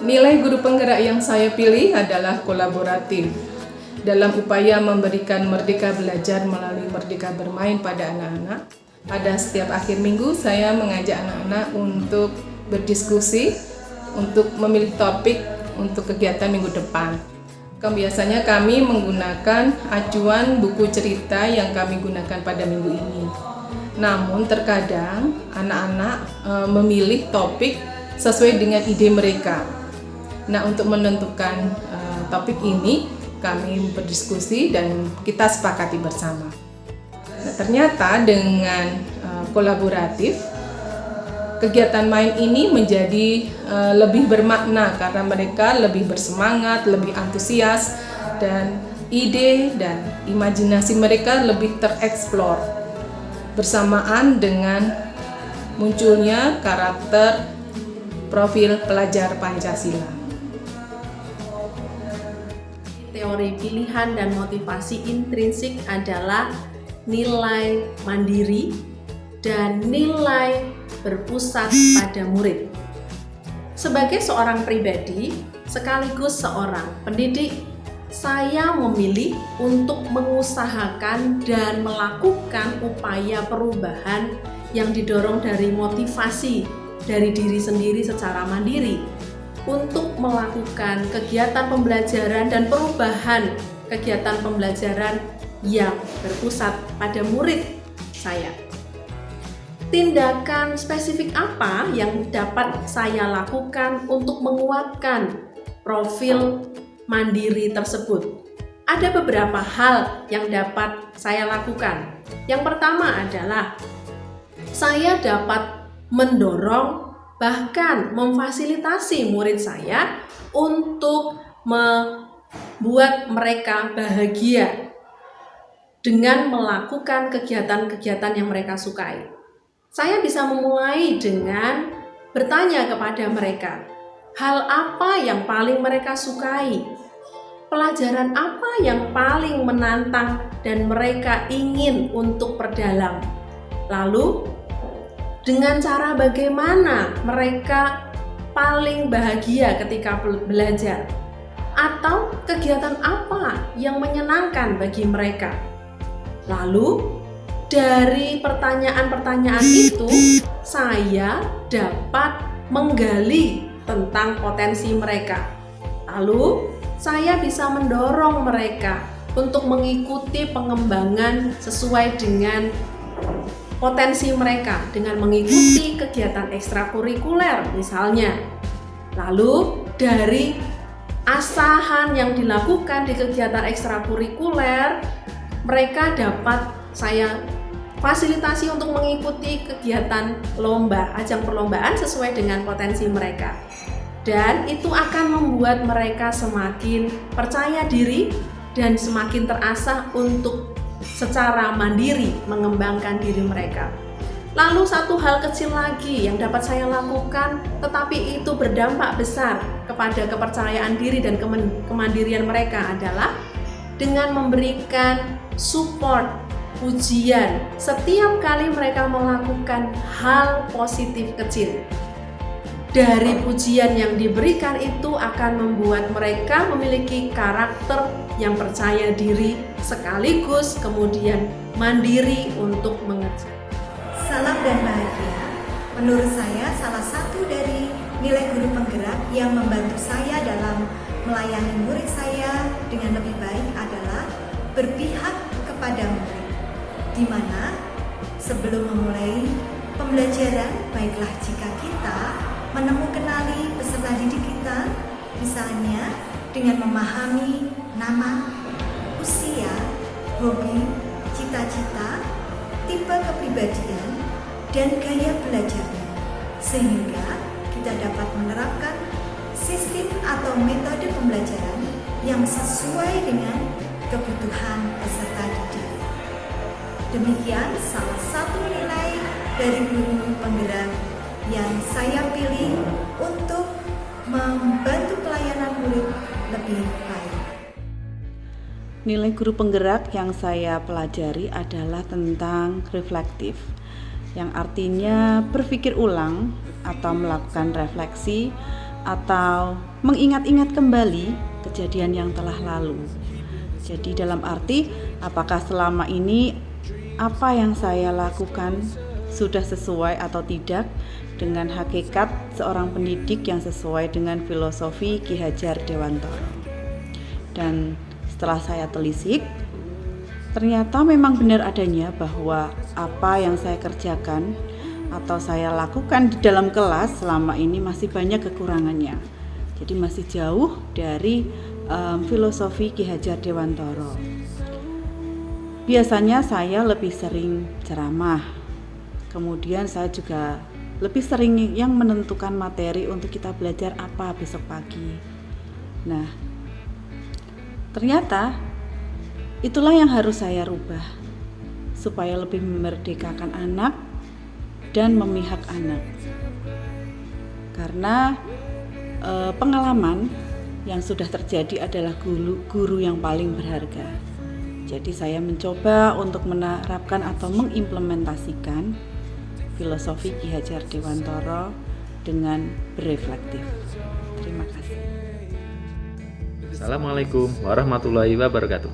Nilai guru penggerak yang saya pilih adalah kolaboratif. Dalam upaya memberikan merdeka belajar melalui merdeka bermain pada anak-anak, pada setiap akhir minggu saya mengajak anak-anak untuk berdiskusi, untuk memilih topik untuk kegiatan minggu depan. Biasanya kami menggunakan acuan buku cerita yang kami gunakan pada minggu ini. Namun terkadang anak-anak memilih topik sesuai dengan ide mereka. Nah, untuk menentukan topik ini kami berdiskusi dan kita sepakati bersama. Nah, ternyata dengan kolaboratif, kegiatan main ini menjadi lebih bermakna karena mereka lebih bersemangat, lebih antusias, dan ide dan imajinasi mereka lebih tereksplor bersamaan dengan munculnya karakter profil pelajar Pancasila. Teori pilihan dan motivasi intrinsik adalah nilai mandiri dan nilai berpusat pada murid. Sebagai seorang pribadi, sekaligus seorang pendidik, saya memilih untuk mengusahakan dan melakukan upaya perubahan yang didorong dari motivasi dari diri sendiri secara mandiri untuk melakukan kegiatan pembelajaran dan perubahan kegiatan pembelajaran yang berpusat pada murid saya. Tindakan spesifik apa yang dapat saya lakukan untuk menguatkan profil mandiri tersebut? Ada beberapa hal yang dapat saya lakukan. Yang pertama adalah saya dapat mendorong bahkan memfasilitasi murid saya untuk membuat mereka bahagia dengan melakukan kegiatan-kegiatan yang mereka sukai. Saya bisa memulai dengan bertanya kepada mereka, hal apa yang paling mereka sukai? Pelajaran apa yang paling menantang dan mereka ingin untuk perdalam? Lalu, dengan cara bagaimana mereka paling bahagia ketika belajar? Atau kegiatan apa yang menyenangkan bagi mereka? Lalu, dari pertanyaan-pertanyaan itu, saya dapat menggali tentang potensi mereka. Lalu, saya bisa mendorong mereka untuk mengikuti pengembangan sesuai dengan potensi mereka dengan mengikuti kegiatan ekstrakurikuler misalnya. Lalu dari asahan yang dilakukan di kegiatan ekstrakurikuler, mereka dapat saya fasilitasi untuk mengikuti kegiatan lomba, ajang perlombaan sesuai dengan potensi mereka. Dan itu akan membuat mereka semakin percaya diri dan semakin terasah untuk secara mandiri mengembangkan diri mereka. Lalu satu hal kecil lagi yang dapat saya lakukan tetapi itu berdampak besar kepada kepercayaan diri dan kemandirian mereka adalah dengan memberikan support, pujian setiap kali mereka melakukan hal positif kecil. Dari pujian yang diberikan itu akan membuat mereka memiliki karakter yang percaya diri sekaligus kemudian mandiri untuk mengerjakan. Salam dan bahagia, menurut saya salah satu dari nilai guru penggerak yang membantu saya dalam melayani murid saya dengan lebih baik adalah berpihak kepada murid, di mana sebelum memulai pembelajaran, baiklah jika kita menemukanali peserta didik kita, misalnya dengan memahami nama, usia, hobi, cita-cita, tipe kepribadian, dan gaya belajarnya, sehingga kita dapat menerapkan sistem atau metode pembelajaran yang sesuai dengan kebutuhan peserta didik. Demikian salah satu nilai dari guru penggerak yang saya pilih untuk membantu pelayanan murid lebih baik. Nilai guru penggerak yang saya pelajari adalah tentang reflektif, yang artinya berpikir ulang atau melakukan refleksi atau mengingat-ingat kembali kejadian yang telah lalu. Jadi dalam arti, apakah selama ini apa yang saya lakukan sudah sesuai atau tidak dengan hakikat seorang pendidik yang sesuai dengan filosofi Ki Hajar Dewantara. Dan setelah saya telisik, ternyata memang benar adanya bahwa apa yang saya kerjakan atau saya lakukan di dalam kelas selama ini masih banyak kekurangannya. Jadi masih jauh dari filosofi Ki Hajar Dewantara. Biasanya saya lebih sering ceramah. Kemudian saya juga lebih sering yang menentukan materi untuk kita belajar apa besok pagi. Nah, ternyata itulah yang harus saya rubah supaya lebih memerdekakan anak dan memihak anak. Karena pengalaman yang sudah terjadi adalah guru yang paling berharga. Jadi saya mencoba untuk menerapkan atau mengimplementasikan filosofi Ki Hajar Dewantara dengan bereflektif. Terima kasih. Assalamualaikum warahmatullahi wabarakatuh.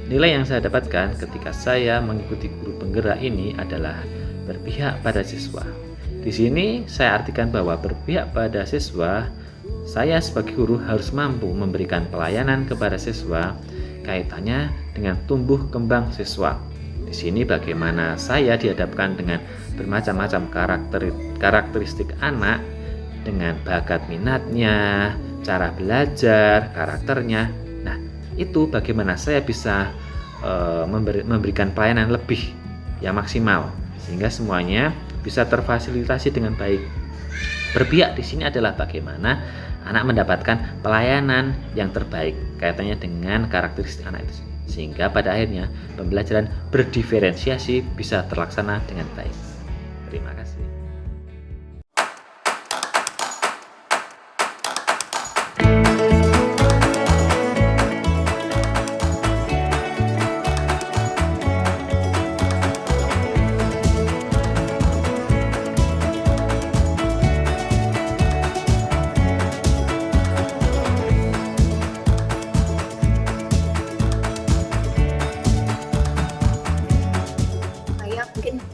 Nilai yang saya dapatkan ketika saya mengikuti guru penggerak ini adalah berpihak pada siswa. Di sini saya artikan bahwa berpihak pada siswa, saya sebagai guru harus mampu memberikan pelayanan kepada siswa kaitannya dengan tumbuh kembang siswa. Di sini bagaimana saya dihadapkan dengan bermacam-macam karakteristik anak dengan bakat minatnya, cara belajar, karakternya. Nah, itu bagaimana saya bisa memberikan pelayanan lebih yang maksimal sehingga semuanya bisa terfasilitasi dengan baik. Berpihak di sini adalah bagaimana anak mendapatkan pelayanan yang terbaik kaitannya dengan karakteristik anak itu, sehingga pada akhirnya pembelajaran berdiferensiasi bisa terlaksana dengan baik. Terima kasih.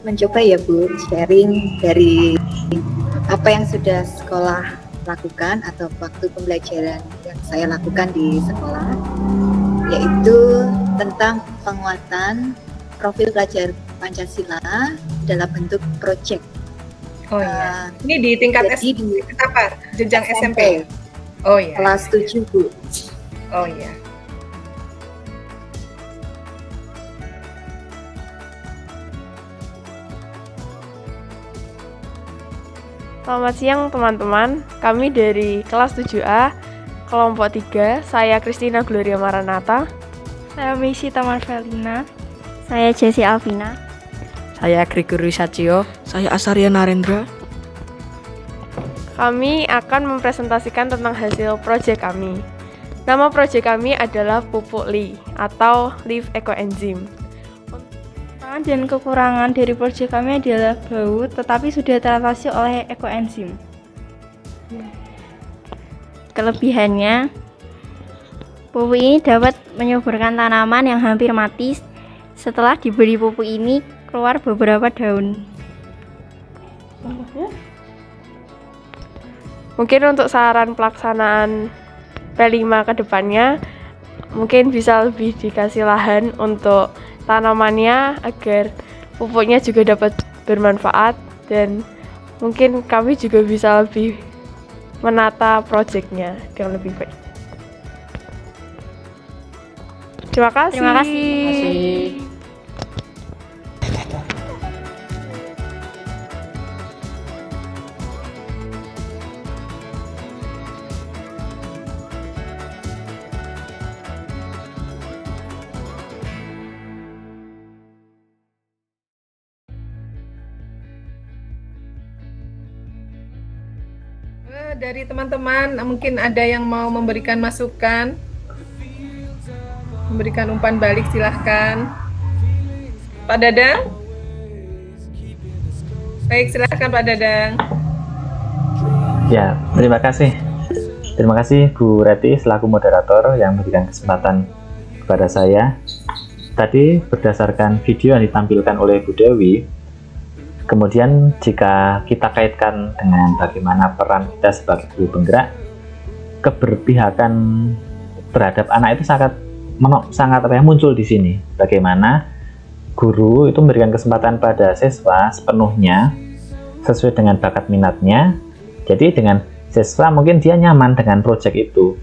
Mencoba ya Bu, sharing dari apa yang sudah sekolah lakukan atau waktu pembelajaran yang saya lakukan di sekolah, yaitu tentang penguatan profil pelajar Pancasila dalam bentuk proyek. Oh iya. Ini di tingkat apa? Jenjang SMP. Oh iya. Kelas 7 Bu. Oh iya. Selamat siang teman-teman, kami dari kelas 7A, kelompok 3, saya Christina Gloria Maranata. Saya Misi Tamar Felina. Saya Jessi Alvina. Saya Gregory Satrio. Saya Asaria Narendra. Kami akan mempresentasikan tentang hasil proyek kami. Nama proyek kami adalah Pupuk Li atau Leaf Ecoenzyme. Dan kekurangan dari proyek kami adalah bau, tetapi sudah teratasi oleh ekoenzim. Kelebihannya, pupuk ini dapat menyuburkan tanaman yang hampir mati. Setelah diberi pupuk ini, keluar beberapa daun. Mungkin untuk saran pelaksanaan P5 ke depannya, mungkin bisa lebih dikasih lahan untuk tanamannya agar pupuknya juga dapat bermanfaat, dan mungkin kami juga bisa lebih menata proyeknya dengan lebih baik. Terima kasih. Terima kasih. Dari teman-teman mungkin ada yang mau memberikan masukan, memberikan umpan balik, silahkan. Pak Dadang? Baik, silahkan Pak Dadang. Ya, terima kasih. Terima kasih Bu Reti selaku moderator yang memberikan kesempatan kepada saya. Tadi berdasarkan video yang ditampilkan oleh Bu Dewi, kemudian jika kita kaitkan dengan bagaimana peran kita sebagai guru penggerak, keberpihakan terhadap anak itu sangat muncul di sini. Bagaimana guru itu memberikan kesempatan pada siswa sepenuhnya sesuai dengan bakat minatnya. Jadi dengan siswa mungkin dia nyaman dengan proyek itu,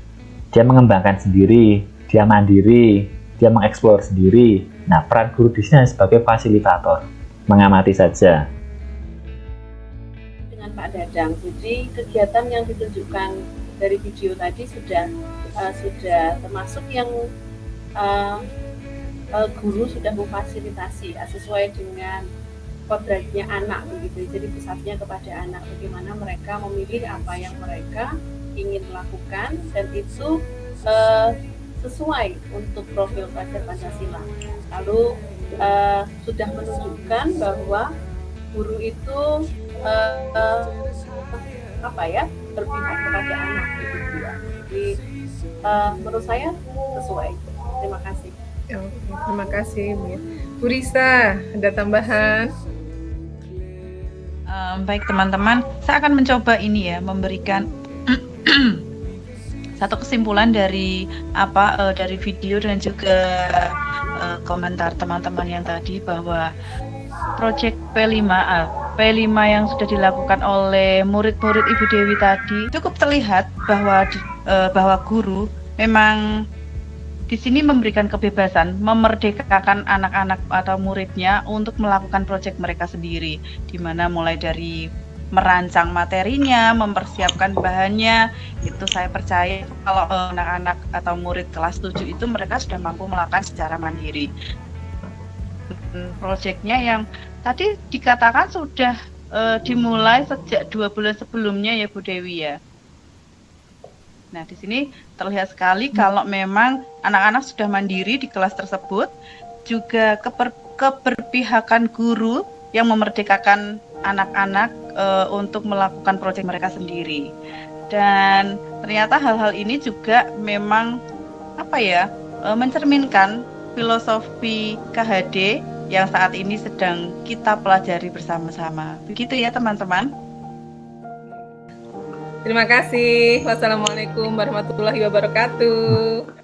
dia mengembangkan sendiri, dia mandiri, dia mengeksplor sendiri. Nah, peran guru di sini sebagai fasilitator, mengamati saja. Dengan Pak Dadang, jadi kegiatan yang ditunjukkan dari video tadi sudah termasuk yang guru sudah memfasilitasi sesuai dengan kodratnya anak begitu. Jadi pusatnya kepada anak, bagaimana mereka memilih apa yang mereka ingin lakukan dan itu sesuai untuk profil pelajar Pancasila. Lalu sudah menunjukkan bahwa guru itu berpihak kepada anak gitu ya. Jadi menurut saya sesuai. Terima kasih. Terima kasih, Bu Risa. Ada tambahan? Baik teman-teman, saya akan mencoba ini ya, memberikan satu kesimpulan dari dari video dan juga komentar teman-teman yang tadi, bahwa proyek P5 yang sudah dilakukan oleh murid-murid Ibu Dewi tadi cukup terlihat bahwa guru memang di sini memberikan kebebasan, memerdekakan anak-anak atau muridnya untuk melakukan proyek mereka sendiri, di mana mulai dari merancang materinya, mempersiapkan bahannya, itu saya percaya kalau anak-anak atau murid kelas 7 itu mereka sudah mampu melakukan secara mandiri. Proyeknya yang tadi dikatakan sudah dimulai sejak 2 bulan sebelumnya ya Bu Dewi ya. Nah, di sini terlihat sekali kalau memang anak-anak sudah mandiri di kelas tersebut, juga keberpihakan guru yang memerdekakan anak-anak untuk melakukan proyek mereka sendiri. Dan ternyata hal-hal ini juga memang mencerminkan filosofi KHD yang saat ini sedang kita pelajari bersama-sama. Begitu ya teman-teman. Terima kasih. Wassalamualaikum warahmatullahi wabarakatuh.